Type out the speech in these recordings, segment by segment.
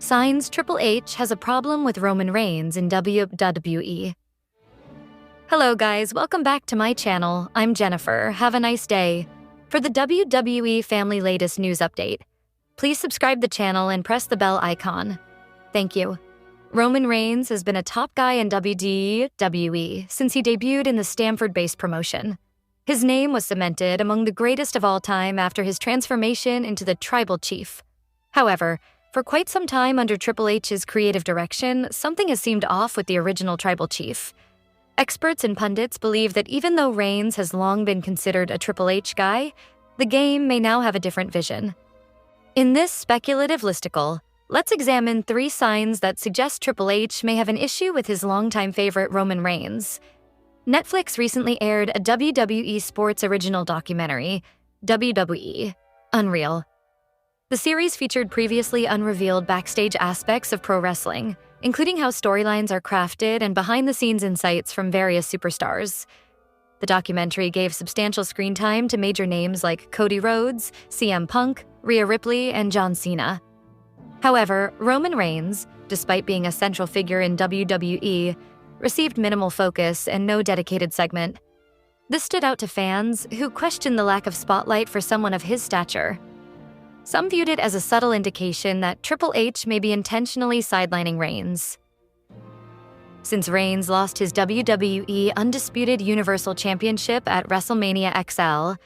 Signs Triple H has a problem with Roman Reigns in WWE. Hello guys, welcome back to my channel. I'm Jennifer. Have a nice day. For the WWE family latest news update, please subscribe the channel and press the bell icon. Thank you. Roman Reigns has been a top guy in WWE since he debuted in the Stamford-based promotion. His name was cemented among the greatest of all time after his transformation into the Tribal Chief. However, for quite some time under Triple H's creative direction, something has seemed off with the original Tribal Chief. Experts and pundits believe that even though Reigns has long been considered a Triple H guy, the game may now have a different vision. In this speculative listicle, let's examine 3 signs that suggest Triple H may have an issue with his longtime favorite Roman Reigns. Netflix recently aired a WWE sports original documentary, WWE Unreal. The series featured previously unrevealed backstage aspects of pro wrestling, including how storylines are crafted and behind-the-scenes insights from various superstars. The documentary gave substantial screen time to major names like Cody Rhodes, CM Punk, Rhea Ripley, and John Cena. However, Roman Reigns, despite being a central figure in WWE, received minimal focus and no dedicated segment. This stood out to fans, who questioned the lack of spotlight for someone of his stature. Some viewed it as a subtle indication that Triple H may be intentionally sidelining Reigns. Since Reigns lost his WWE Undisputed Universal Championship at WrestleMania XL,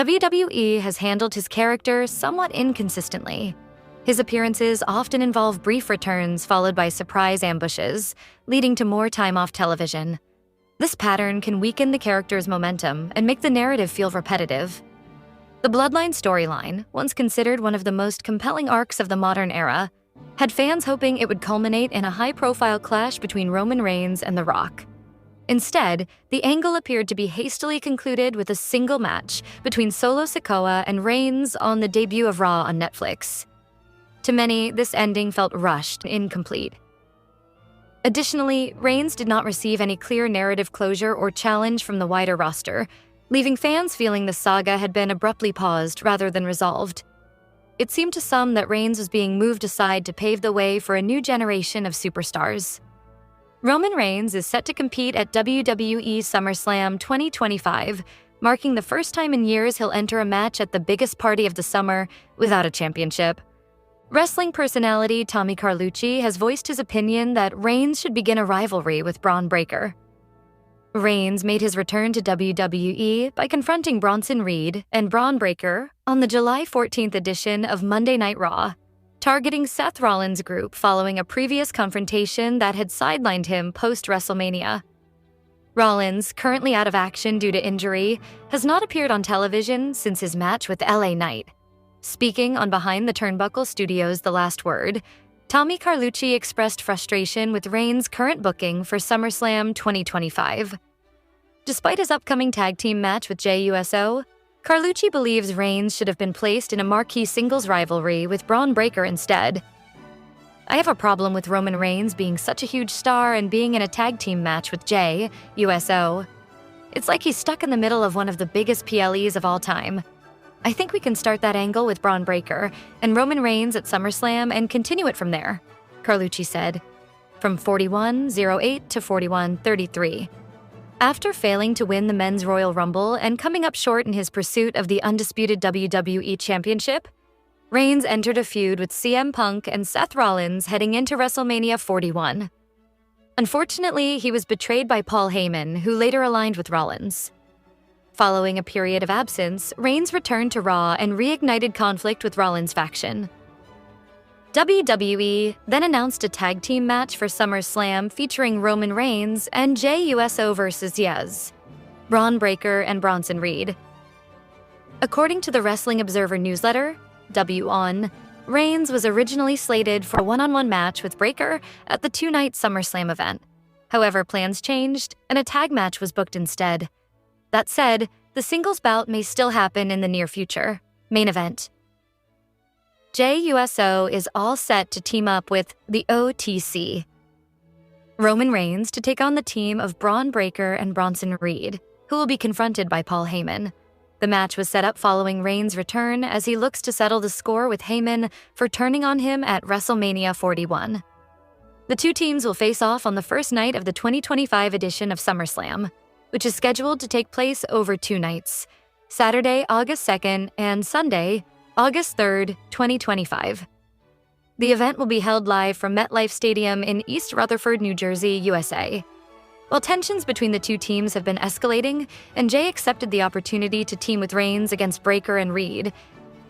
WWE has handled his character somewhat inconsistently. His appearances often involve brief returns followed by surprise ambushes, leading to more time off television. This pattern can weaken the character's momentum and make the narrative feel repetitive. The Bloodline storyline, once considered one of the most compelling arcs of the modern era, had fans hoping it would culminate in a high-profile clash between Roman Reigns and The Rock. Instead, the angle appeared to be hastily concluded with a single match between Solo Sikoa and Reigns on the debut of Raw on Netflix. To many, this ending felt rushed and incomplete. Additionally, Reigns did not receive any clear narrative closure or challenge from the wider roster, leaving fans feeling the saga had been abruptly paused rather than resolved. It seemed to some that Reigns was being moved aside to pave the way for a new generation of superstars. Roman Reigns is set to compete at WWE SummerSlam 2025, marking the first time in years he'll enter a match at the biggest party of the summer without a championship. Wrestling personality Tommy Carlucci has voiced his opinion that Reigns should begin a rivalry with Braun Breaker. Reigns made his return to WWE by confronting Bronson Reed and Braun Breaker on the July 14th edition of Monday Night Raw, targeting Seth Rollins' group following a previous confrontation that had sidelined him post-WrestleMania. Rollins, currently out of action due to injury, has not appeared on television since his match with LA Knight. Speaking on Behind the Turnbuckle Studios' The Last Word, Tommy Carlucci expressed frustration with Reigns' current booking for SummerSlam 2025. Despite his upcoming tag team match with Jey Uso, Carlucci believes Reigns should have been placed in a marquee singles rivalry with Braun Breaker instead. I have a problem with Roman Reigns being such a huge star and being in a tag team match with Jey Uso. It's like he's stuck in the middle of one of the biggest PLEs of all time. I think we can start that angle with Braun Breaker and Roman Reigns at SummerSlam and continue it from there, Carlucci said, from 41:08 to 41:33. After failing to win the Men's Royal Rumble and coming up short in his pursuit of the undisputed WWE Championship, Reigns entered a feud with CM Punk and Seth Rollins heading into WrestleMania 41. Unfortunately, he was betrayed by Paul Heyman, who later aligned with Rollins. Following a period of absence, Reigns returned to Raw and reignited conflict with Rollins' faction. WWE then announced a tag team match for SummerSlam featuring Roman Reigns and Jey Uso vs. Yez, Braun Breaker, and Bronson Reed. According to the Wrestling Observer newsletter, W1, Reigns was originally slated for a one-on-one match with Breaker at the 2-night SummerSlam event. However, plans changed, and a tag match was booked instead. That said, the singles bout may still happen in the near future. Main event. Jey Uso is all set to team up with the OTC. Roman Reigns to take on the team of Braun Breaker and Bronson Reed, who will be confronted by Paul Heyman. The match was set up following Reigns' return as he looks to settle the score with Heyman for turning on him at WrestleMania 41. The two teams will face off on the first night of the 2025 edition of SummerSlam, which is scheduled to take place over 2 nights, Saturday, August 2nd, and Sunday, August 3rd, 2025. The event will be held live from MetLife Stadium in East Rutherford, New Jersey, USA. While tensions between the two teams have been escalating, and Jay accepted the opportunity to team with Reigns against Breakker and Reed,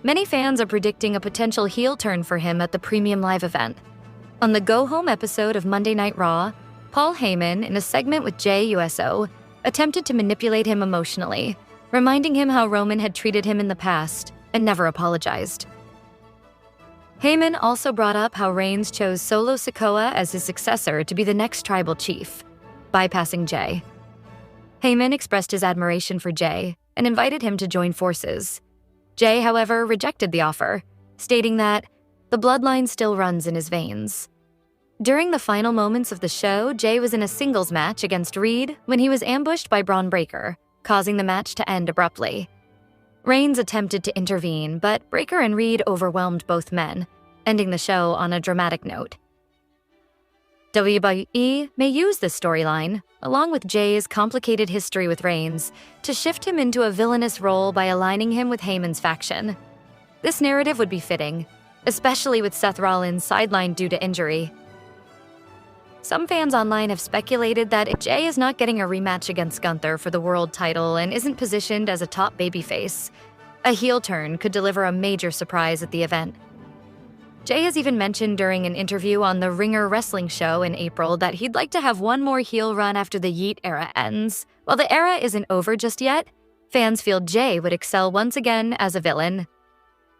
many fans are predicting a potential heel turn for him at the premium live event. On the Go Home episode of Monday Night Raw, Paul Heyman, in a segment with Jay USO, attempted to manipulate him emotionally, reminding him how Roman had treated him in the past and never apologized. Heyman also brought up how Reigns chose Solo Sikoa as his successor to be the next tribal chief, bypassing Jay. Heyman expressed his admiration for Jay and invited him to join forces. Jay, however, rejected the offer, stating that the bloodline still runs in his veins. During the final moments of the show, Jay was in a singles match against Reed when he was ambushed by Braun Breaker, causing the match to end abruptly. Reigns attempted to intervene, but Breakker and Reed overwhelmed both men, ending the show on a dramatic note. WWE may use this storyline, along with Jay's complicated history with Reigns, to shift him into a villainous role by aligning him with Heyman's faction. This narrative would be fitting, especially with Seth Rollins sidelined due to injury. Some fans online have speculated that if Jay is not getting a rematch against Gunther for the world title and isn't positioned as a top babyface, a heel turn could deliver a major surprise at the event. Jay has even mentioned during an interview on the Ringer Wrestling Show in April that he'd like to have one more heel run after the Yeet era ends. While the era isn't over just yet, fans feel Jay would excel once again as a villain.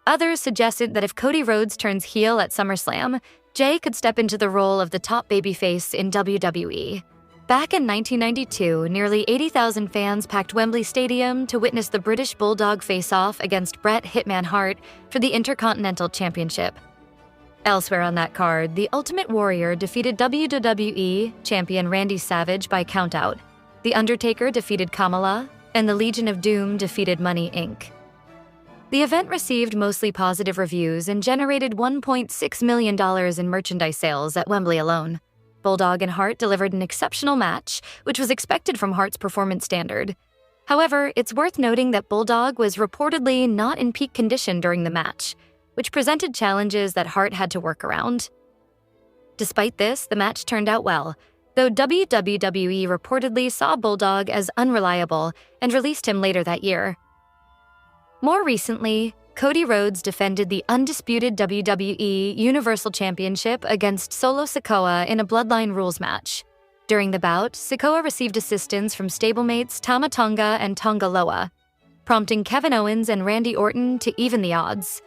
Others suggested that if Cody Rhodes turns heel at SummerSlam, Jay could step into the role of the top babyface in WWE. Back in 1992, nearly 80,000 fans packed Wembley Stadium to witness the British Bulldog face-off against Bret Hitman Hart for the Intercontinental Championship. Elsewhere on that card, the Ultimate Warrior defeated WWE champion Randy Savage by countout. The Undertaker defeated Kamala, and the Legion of Doom defeated Money Inc. The event received mostly positive reviews and generated $1.6 million in merchandise sales at Wembley alone. Bulldog and Hart delivered an exceptional match, which was expected from Hart's performance standard. However, it's worth noting that Bulldog was reportedly not in peak condition during the match, which presented challenges that Hart had to work around. Despite this, the match turned out well, though WWE reportedly saw Bulldog as unreliable and released him later that year. More recently, Cody Rhodes defended the undisputed WWE Universal Championship against Solo Sikoa in a Bloodline Rules match. During the bout, Sikoa received assistance from stablemates Tama Tonga and Tonga Loa, prompting Kevin Owens and Randy Orton to even the odds.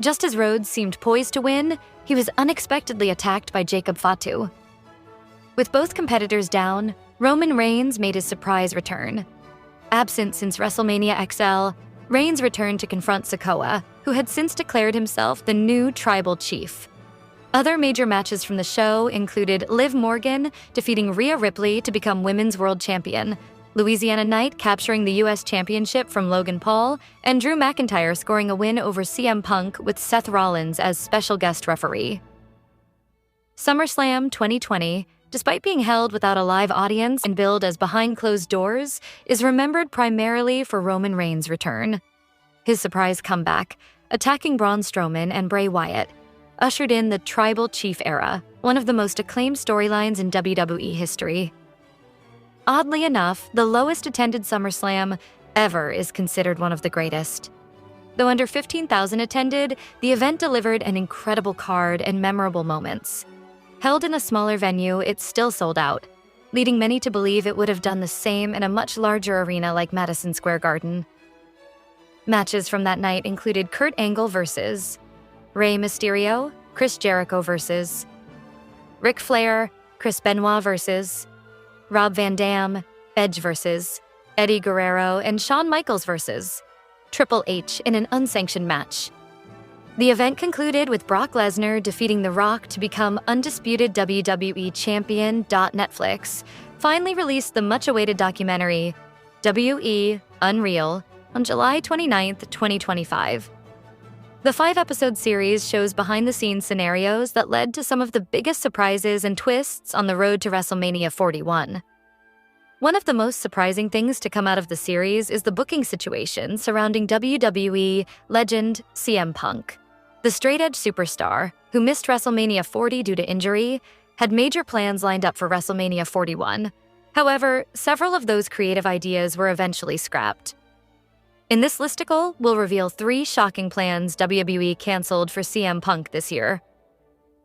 Just as Rhodes seemed poised to win, he was unexpectedly attacked by Jacob Fatu. With both competitors down, Roman Reigns made his surprise return. Absent since WrestleMania XL, Reigns returned to confront Sikoa, who had since declared himself the new tribal chief. Other major matches from the show included Liv Morgan defeating Rhea Ripley to become Women's World Champion, Louisiana Knight capturing the U.S. Championship from Logan Paul, and Drew McIntyre scoring a win over CM Punk with Seth Rollins as special guest referee. SummerSlam 2020, despite being held without a live audience and billed as behind closed doors, is remembered primarily for Roman Reigns' return. His surprise comeback, attacking Braun Strowman and Bray Wyatt, ushered in the Tribal Chief era, one of the most acclaimed storylines in WWE history. Oddly enough, the lowest attended SummerSlam ever is considered one of the greatest. Though under 15,000 attended, the event delivered an incredible card and memorable moments. Held in a smaller venue, it still sold out, leading many to believe it would have done the same in a much larger arena like Madison Square Garden. Matches from that night included Kurt Angle vs. Rey Mysterio, Chris Jericho vs. Ric Flair, Chris Benoit vs. Rob Van Dam, Edge vs. Eddie Guerrero, and Shawn Michaels vs. Triple H in an unsanctioned match. The event concluded with Brock Lesnar defeating The Rock to become undisputed WWE champion. Netflix finally released the much-awaited documentary, WE Unreal, on July 29, 2025. The 5-episode series shows behind-the-scenes scenarios that led to some of the biggest surprises and twists on the road to WrestleMania 41. One of the most surprising things to come out of the series is the booking situation surrounding WWE legend CM Punk. The straight-edge superstar, who missed WrestleMania 40 due to injury, had major plans lined up for WrestleMania 41. However, several of those creative ideas were eventually scrapped. In this listicle, we'll reveal 3 shocking plans WWE canceled for CM Punk this year.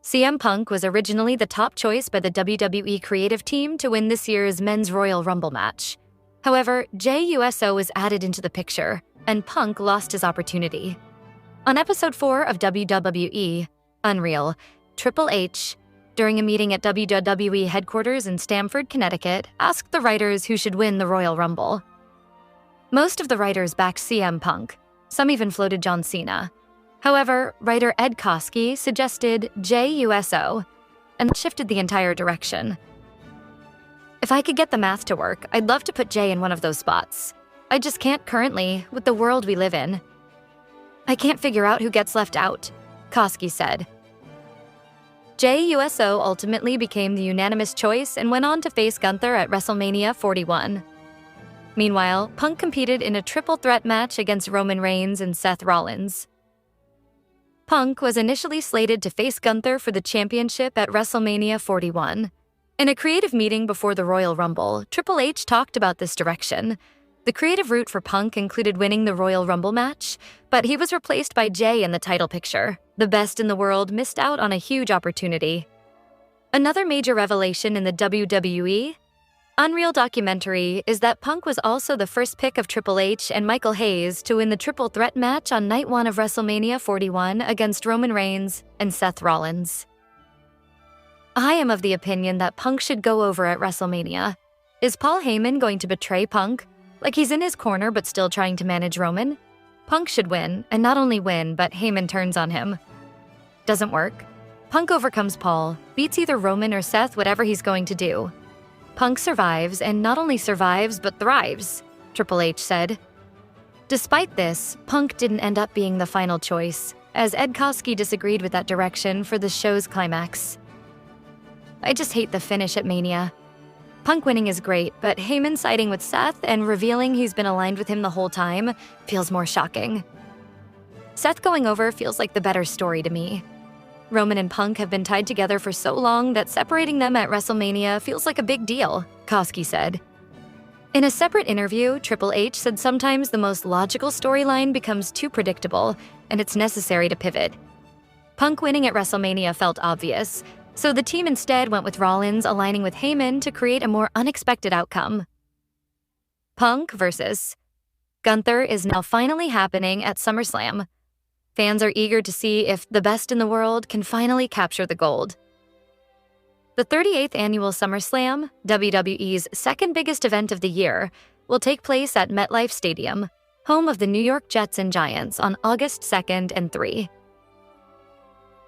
CM Punk was originally the top choice by the WWE creative team to win this year's Men's Royal Rumble match. However, Jey Uso was added into the picture, and Punk lost his opportunity. On episode 4 of WWE, Unreal, Triple H, during a meeting at WWE headquarters in Stamford, Connecticut, asked the writers who should win the Royal Rumble. Most of the writers backed CM Punk. Some even floated John Cena. However, writer Ed Koskey suggested Jey Uso, and shifted the entire direction. If I could get the math to work, I'd love to put Jey in one of those spots. I just can't currently, with the world we live in. I can't figure out who gets left out, Koskey said. Jey Uso ultimately became the unanimous choice and went on to face Gunther at WrestleMania 41. Meanwhile, Punk competed in a triple threat match against Roman Reigns and Seth Rollins. Punk was initially slated to face Gunther for the championship at WrestleMania 41. In a creative meeting before the Royal Rumble, Triple H talked about this direction. The creative route for Punk included winning the Royal Rumble match, but he was replaced by Jey in the title picture. The best in the world missed out on a huge opportunity. Another major revelation in the WWE Unreal documentary is that Punk was also the first pick of Triple H and Michael Hayes to win the triple threat match on night 1 of WrestleMania 41 against Roman Reigns and Seth Rollins. I am of the opinion that Punk should go over at WrestleMania. Is Paul Heyman going to betray Punk? Like he's in his corner but still trying to manage Roman? Punk should win, and not only win, but Heyman turns on him. Doesn't work. Punk overcomes Paul, beats either Roman or Seth, whatever he's going to do. Punk survives, and not only survives, but thrives, Triple H said. Despite this, Punk didn't end up being the final choice, as Ed Koskey disagreed with that direction for the show's climax. I just hate the finish at Mania. Punk winning is great, but Heyman siding with Seth and revealing he's been aligned with him the whole time feels more shocking. Seth going over feels like the better story to me. Roman and Punk have been tied together for so long that separating them at WrestleMania feels like a big deal, Koskey said. In a separate interview, Triple H said sometimes the most logical storyline becomes too predictable, and it's necessary to pivot. Punk winning at WrestleMania felt obvious, so the team instead went with Rollins aligning with Heyman to create a more unexpected outcome. Punk versus Gunther is now finally happening at SummerSlam. Fans are eager to see if the best in the world can finally capture the gold. The 38th annual SummerSlam, WWE's second biggest event of the year, will take place at MetLife Stadium, home of the New York Jets and Giants, on August 2nd and 3.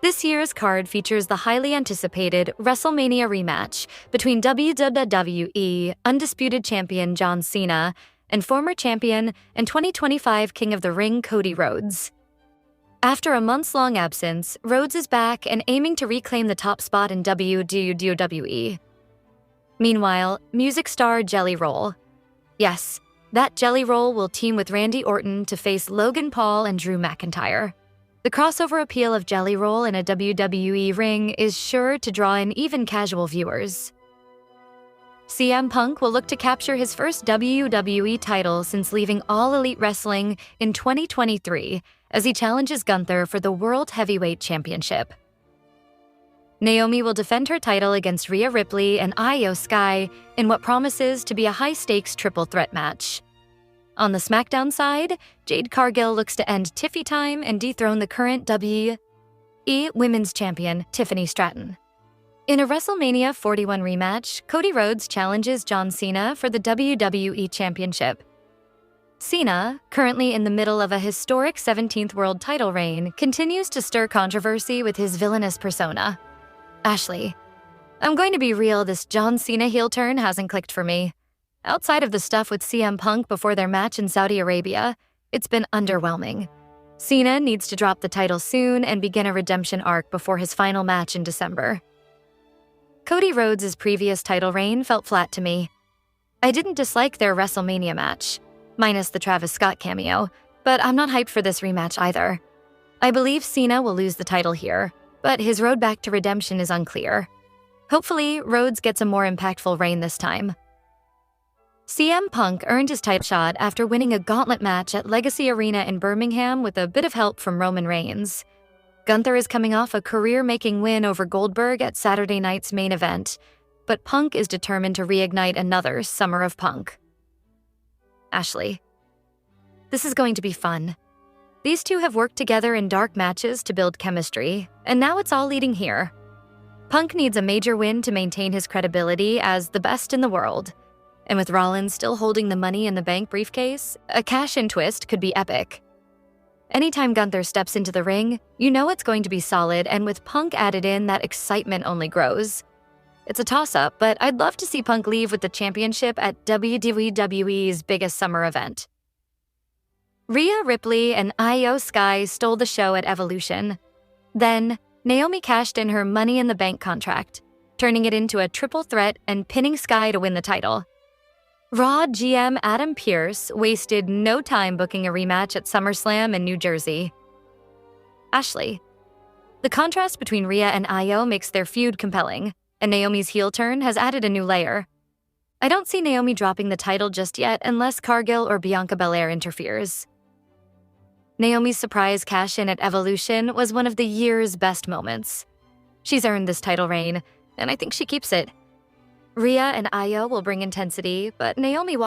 This year's card features the highly anticipated WrestleMania rematch between WWE Undisputed Champion John Cena and former champion and 2025 King of the Ring Cody Rhodes. After a months-long absence, Rhodes is back and aiming to reclaim the top spot in WWE. Meanwhile, music star Jelly Roll. Yes, that Jelly Roll will team with Randy Orton to face Logan Paul and Drew McIntyre. The crossover appeal of Jelly Roll in a WWE ring is sure to draw in even casual viewers. CM Punk will look to capture his first WWE title since leaving All Elite Wrestling in 2023 as he challenges Gunther for the World Heavyweight Championship. Naomi will defend her title against Rhea Ripley and Io Sky in what promises to be a high-stakes triple threat match. On the SmackDown side, Jade Cargill looks to end Tiffy time and dethrone the current WWE Women's Champion, Tiffany Stratton. In a WrestleMania 41 rematch, Cody Rhodes challenges John Cena for the WWE Championship. Cena, currently in the middle of a historic 17th world title reign, continues to stir controversy with his villainous persona. Ashley, I'm going to be real, this John Cena heel turn hasn't clicked for me. Outside of the stuff with CM Punk before their match in Saudi Arabia, It's been underwhelming. Cena needs to drop the title soon and begin a redemption arc before his final match in December. Cody Rhodes' previous title reign felt flat to me. I didn't dislike their WrestleMania match, minus the Travis Scott cameo, but I'm not hyped for this rematch either. I believe Cena will lose the title here, but his road back to redemption is unclear. Hopefully, Rhodes gets a more impactful reign this time. CM Punk earned his title shot after winning a gauntlet match at Legacy Arena in Birmingham with a bit of help from Roman Reigns. Gunther is coming off a career-making win over Goldberg at Saturday night's main event, but Punk is determined to reignite another Summer of Punk. Ashley. This is going to be fun. These two have worked together in dark matches to build chemistry, and now it's all leading here. Punk needs a major win to maintain his credibility as the best in the world. And with Rollins still holding the Money in the Bank briefcase, a cash-in twist could be epic. Anytime Gunther steps into the ring, you know it's going to be solid, and with Punk added in, that excitement only grows. It's a toss-up, but I'd love to see Punk leave with the championship at WWE's biggest summer event. Rhea Ripley and Io Sky stole the show at Evolution. Then, Naomi cashed in her Money in the Bank contract, turning it into a triple threat and pinning Sky to win the title. Raw GM Adam Pearce wasted no time booking a rematch at SummerSlam in New Jersey. Ashley. The contrast between Rhea and Io makes their feud compelling, and Naomi's heel turn has added a new layer. I don't see Naomi dropping the title just yet unless Cargill or Bianca Belair interferes. Naomi's surprise cash-in at Evolution was one of the year's best moments. She's earned this title reign, and I think she keeps it. Rhea and Io will bring intensity, but Naomi